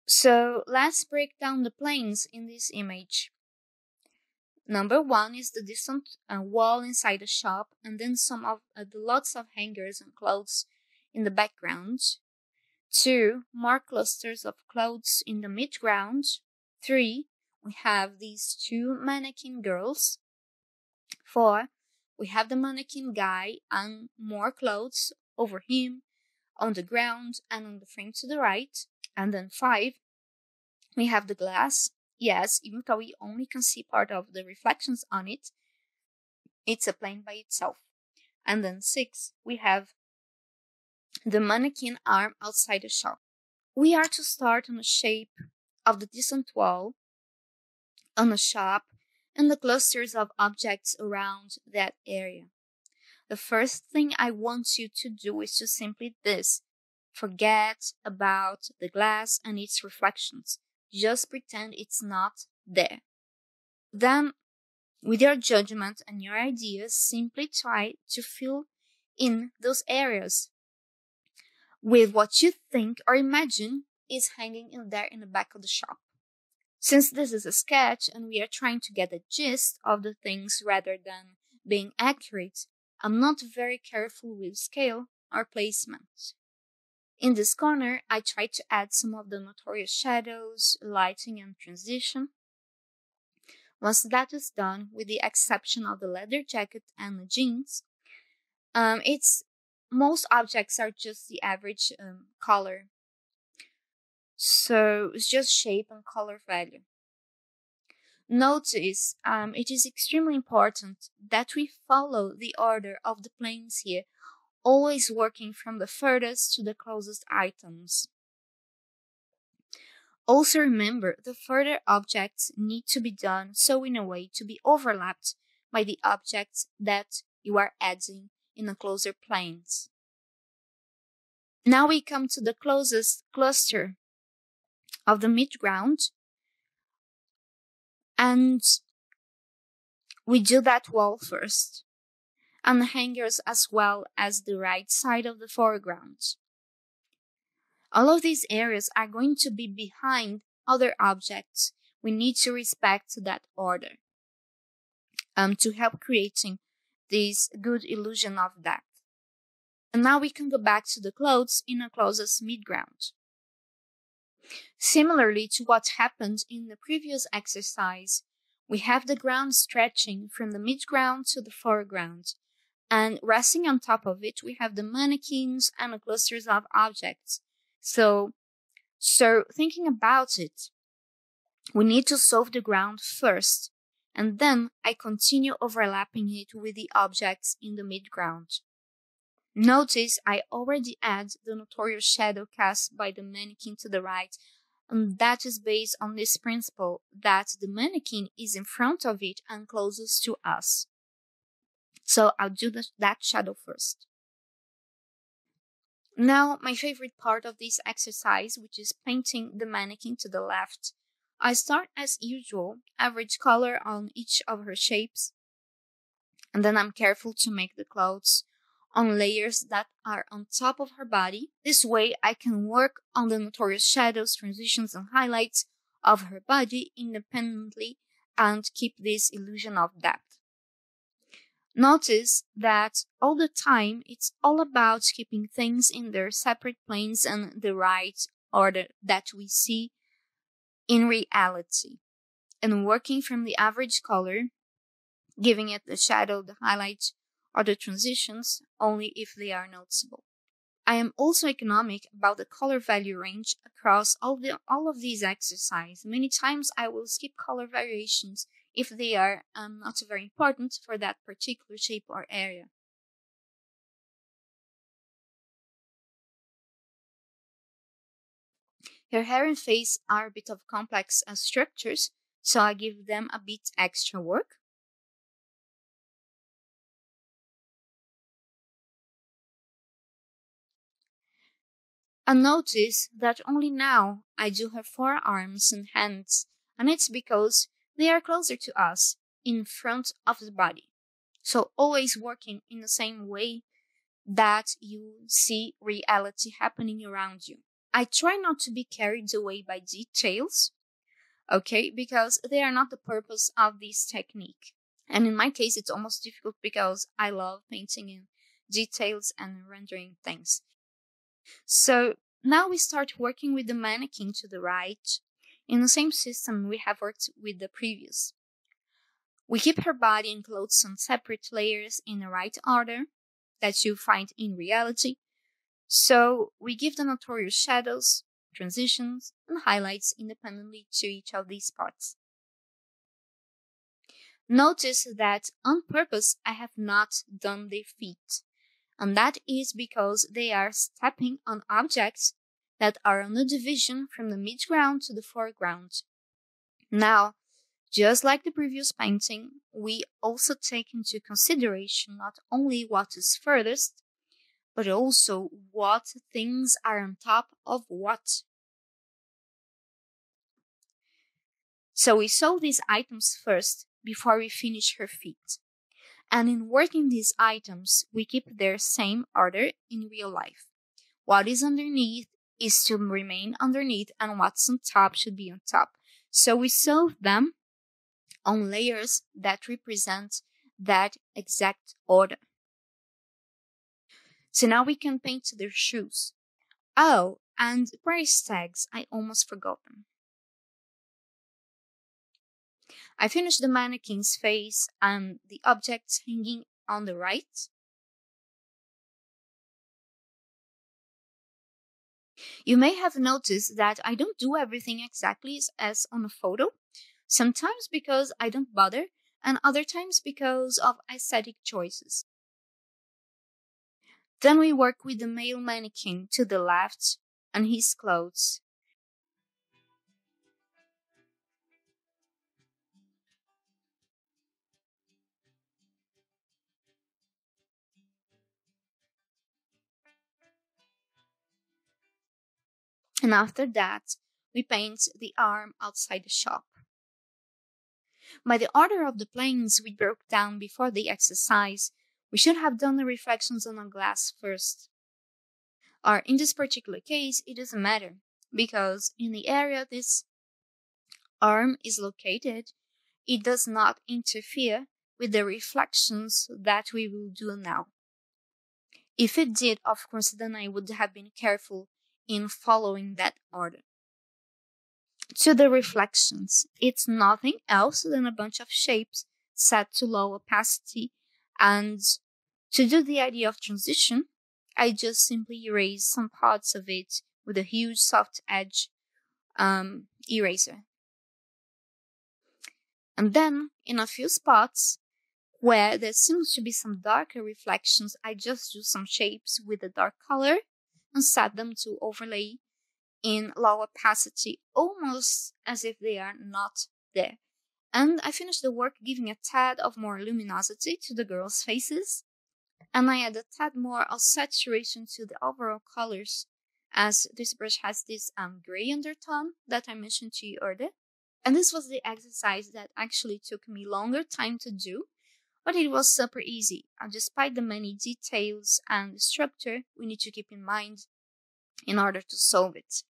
So let's break down the planes in this image. Number 1 is the distant wall inside the shop, and then some of the lots of hangers and clothes in the background. 2, more clusters of clothes in the midground. 3, we have these 2 mannequin girls. 4, we have the mannequin guy and more clothes over him on the ground and on the frame to the right. And then 5, we have the glass. Yes, even though we only can see part of the reflections on it, it's a plane by itself. And then 6, we have the mannequin arm outside the shop. We are to start on the shape of the distant wall, on the shop, and the clusters of objects around that area. The first thing I want you to do is to simply this. Forget about the glass and its reflections. Just pretend it's not there. Then, with your judgment and your ideas, simply try to fill in those areas with what you think or imagine is hanging in there in the back of the shop. Since this is a sketch and we are trying to get the gist of the things rather than being accurate, I'm not very careful with scale or placement. In this corner, I tried to add some of the notorious shadows, lighting, and transition. Once that is done, with the exception of the leather jacket and the jeans, most objects are just the average color. So it's just shape and color value. Notice it is extremely important that we follow the order of the planes here, always working from the furthest to the closest items. Also remember, the further objects need to be done so in a way to be overlapped by the objects that you are adding in the closer planes. Now we come to the closest cluster of the midground, and we do that wall first, and the hangers as well as the right side of the foreground. All of these areas are going to be behind other objects. We need to respect that order to help creating this good illusion of depth. And now we can go back to the clothes in the closest midground. Similarly to what happened in the previous exercise, we have the ground stretching from the midground to the foreground, and resting on top of it we have the mannequins and the clusters of objects. So thinking about it, we need to solve the ground first, and then I continue overlapping it with the objects in the midground. Notice I already add the notorious shadow cast by the mannequin to the right, and that is based on this principle that the mannequin is in front of it and closest to us. So I'll do that shadow first. Now, my favorite part of this exercise, which is painting the mannequin to the left. I start as usual, average color on each of her shapes, and then I'm careful to make the clothes on layers that are on top of her body. This way I can work on the notorious shadows, transitions, and highlights of her body independently and keep this illusion of depth. Notice that all the time it's all about keeping things in their separate planes and the right order that we see in reality, and working from the average color, giving it the shadow, the highlight, or the transitions only if they are noticeable. I am also economic about the color value range across all of these exercises. Many times I will skip color variations if they are not very important for that particular shape or area. Her hair and face are a bit of complex structures, so I give them a bit extra work. And notice that only now I do her forearms and hands, and it's because they are closer to us, in front of the body. So always working in the same way that you see reality happening around you. I try not to be carried away by details, okay, because they are not the purpose of this technique. And in my case, it's almost difficult because I love painting in details and rendering things. So now we start working with the mannequin to the right in the same system we have worked with the previous. We keep her body and clothes on separate layers in the right order that you find in reality. So we give the notorious shadows, transitions, and highlights independently to each of these parts. Notice that on purpose I have not done their feet, and that is because they are stepping on objects that are on a division from the midground to the foreground. Now, just like the previous painting, we also take into consideration not only what is furthest, but also what things are on top of what. So we sew these items first before we finish her feet. And in working these items, we keep their same order in real life. What is underneath is to remain underneath, and what's on top should be on top. So we sew them on layers that represent that exact order. So now we can paint their shoes. Oh, and price tags, I almost forgot them. I finished the mannequin's face and the objects hanging on the right. You may have noticed that I don't do everything exactly as on a photo, sometimes because I don't bother, and other times because of aesthetic choices. Then we work with the male mannequin to the left and his clothes. And after that, we paint the arm outside the shop. By the order of the planes we broke down before the exercise, we should have done the reflections on a glass first. Or in this particular case, it doesn't matter, because in the area this arm is located, it does not interfere with the reflections that we will do now. If it did, of course, then I would have been careful in following that order. To the reflections, it's nothing else than a bunch of shapes set to low opacity, and to do the idea of transition, I just simply erase some parts of it with a huge soft edge eraser. And then, in a few spots where there seems to be some darker reflections, I just do some shapes with a dark color and set them to overlay in low opacity, almost as if they are not there. And I finish the work giving a tad of more luminosity to the girls' faces, and I add a tad more of saturation to the overall colors, as this brush has this gray undertone that I mentioned to you earlier. And this was the exercise that actually took me longer time to do, but it was super easy, despite the many details and the structure we need to keep in mind in order to solve it.